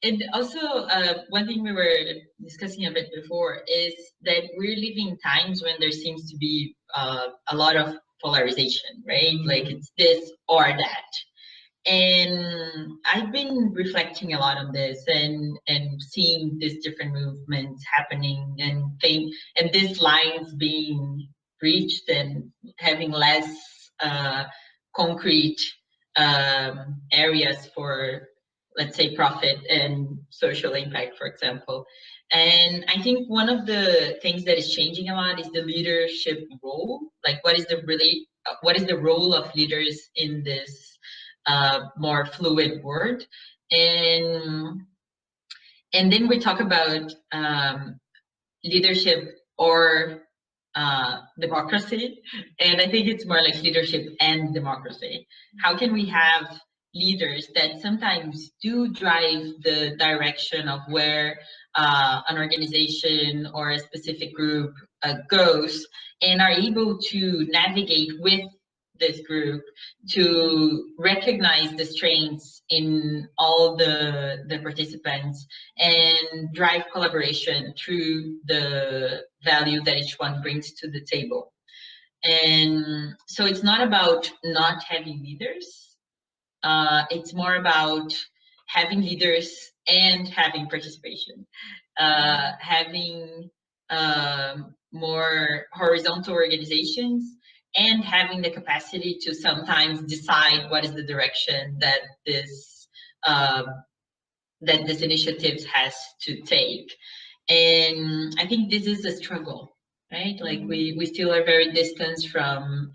And also, one thing we were discussing a bit before is that we're living times when there seems to be a lot of polarization, right? Like it's this or that. And I've been reflecting a lot on this and seeing these different movements happening and these lines being reached and having less concrete areas for, let's say, profit and social impact, for example. And I think one of the things that is changing a lot is the leadership role. Like, what is the role of leaders in this more fluid word? And then we talk about leadership or democracy, and I think it's more like leadership and democracy. How can we have leaders that sometimes do drive the direction of where an organization or a specific group goes, and are able to navigate with this group to recognize the strengths in all the participants and drive collaboration through the value that each one brings to the table. And so it's not about not having leaders. It's more about having leaders and having participation, having more horizontal organizations, and having the capacity to sometimes decide what is the direction that this initiative has to take. And I think this is a struggle, right? Like we still are very distant from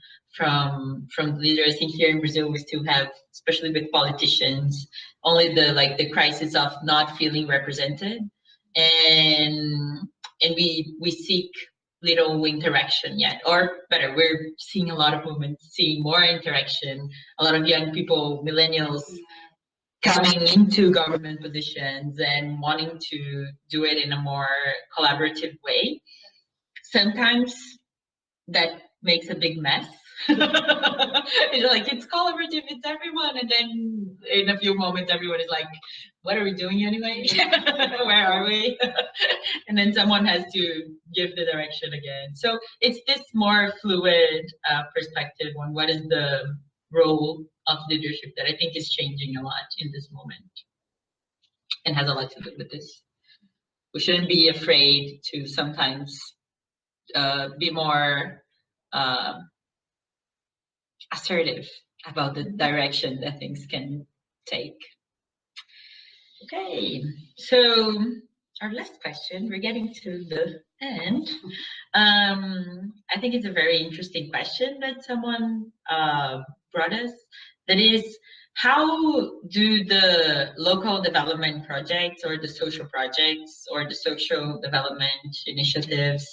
leaders. I think here in Brazil we still have, especially with politicians, only the crisis of not feeling represented, and we seek little interaction yet, or better, we're seeing a lot of movement, seeing more interaction, a lot of young people, millennials, coming into government positions and wanting to do it in a more collaborative way. Sometimes that makes a big mess. It's like, it's collaborative, it's everyone, and then in a few moments everyone is like, what are we doing anyway? Where are we? And then someone has to give the direction again. So it's this more fluid perspective on what is the role of leadership that I think is changing a lot in this moment and has a lot to do with this. We shouldn't be afraid to sometimes be more assertive about the direction that things can take. Okay, so our last question, we're getting to the end. I think it's a very interesting question that someone brought us. That is, how do the local development projects or the social projects or the social development initiatives,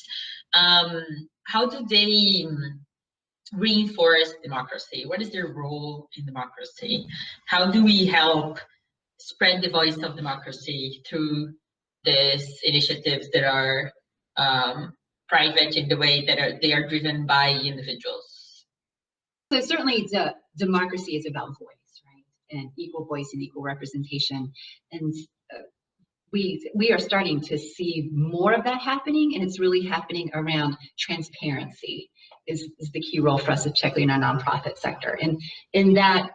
how do they reinforce democracy? What is their role in democracy? How do we help spread the voice of democracy through these initiatives that are private in the way that they are driven by individuals? So certainly democracy is about voice, right? And equal voice and equal representation. And we are starting to see more of that happening, and it's really happening around transparency is the key role for us, particularly in our nonprofit sector. And in that,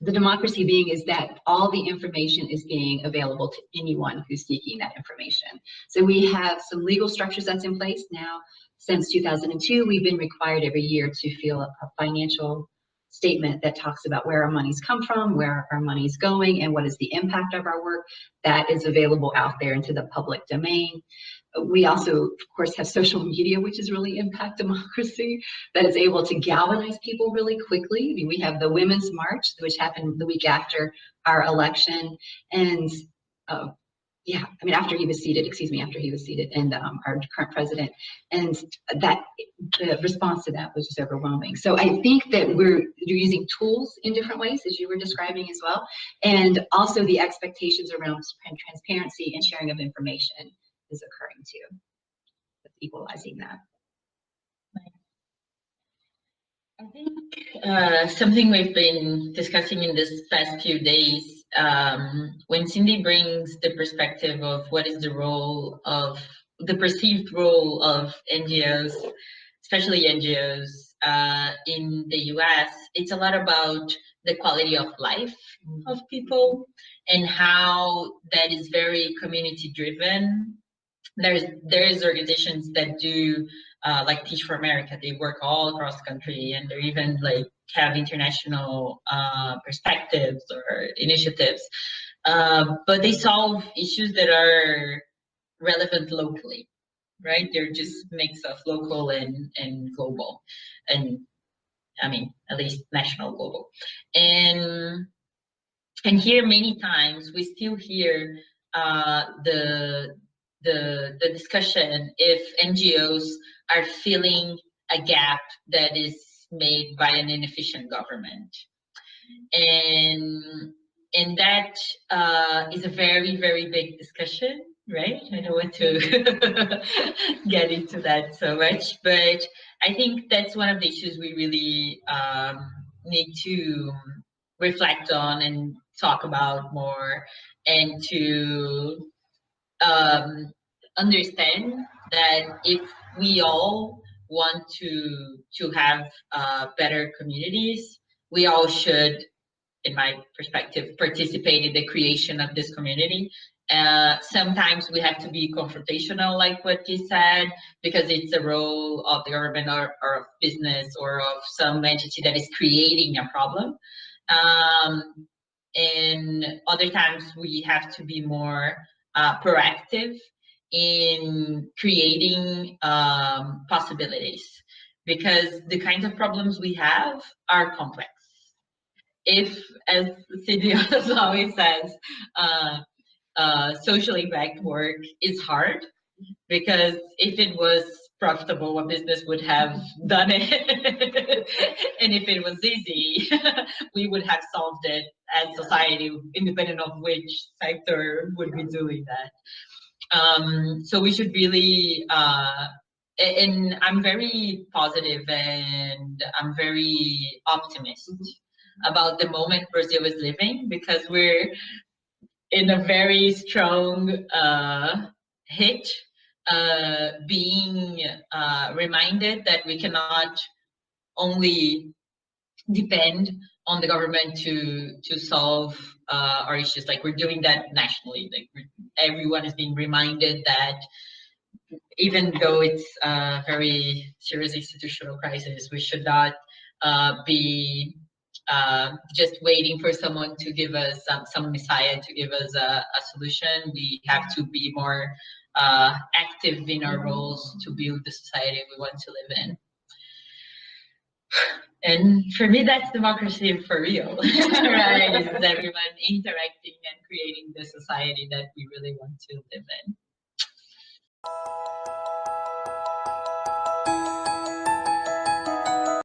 the democracy being is that all the information is being available to anyone who's seeking that information. So we have some legal structures that's in place now. Since 2002, we've been required every year to fill a financial statement that talks about where our money's come from, where our money's going, and what is the impact of our work. That is available out there into the public domain. We also, of course, have social media, which is really impact democracy, that is able to galvanize people really quickly. I mean, we have the Women's March, which happened the week after our election, and yeah, I mean, after he was seated, and our current president, and that the response to that was just overwhelming. So I think that you're using tools in different ways, as you were describing as well, and also the expectations around transparency and sharing of information is occurring too, with equalizing that. I think something we've been discussing in this past few days when Cindy brings the perspective of what is the role of the perceived role of NGOs, especially NGOs in the US, it's a lot about the quality of life of people and how that is very community driven. There's organizations that do like Teach for America. They work all across the country, and they're even like have international perspectives or initiatives. But they solve issues that are relevant locally, right? They're just mix of local and global, and I mean at least national, global, and here many times we still hear the discussion if NGOs are filling a gap that is made by an inefficient government, and that is a very, very big discussion, right? I don't want to get into that so much, but I think that's one of the issues we really need to reflect on and talk about more, and to understand that if we all want to have better communities, we all should, in my perspective, participate in the creation of this community. Sometimes we have to be confrontational, like what you said, because it's a role of the government or of business or of some entity that is creating a problem. And other times we have to be more proactive in creating possibilities, because the kinds of problems we have are complex. If, as Cindy always says, social impact work is hard, because if it was profitable, a business would have done it. And if it was easy, we would have solved it as society, independent of which sector would be doing that. So we should really, and I'm very positive and I'm very optimistic about the moment Brazil is living, because we're in a very strong hitch, being reminded that we cannot only depend on the government to solve our issues. Like, we're doing that nationally. Like, everyone is being reminded that even though it's a very serious institutional crisis, we should not be just waiting for someone to give us some messiah to give us a solution. We have to be more active in our roles to build the society we want to live in. And for me, that's democracy for real, right? It's everyone interacting and creating the society that we really want to live in.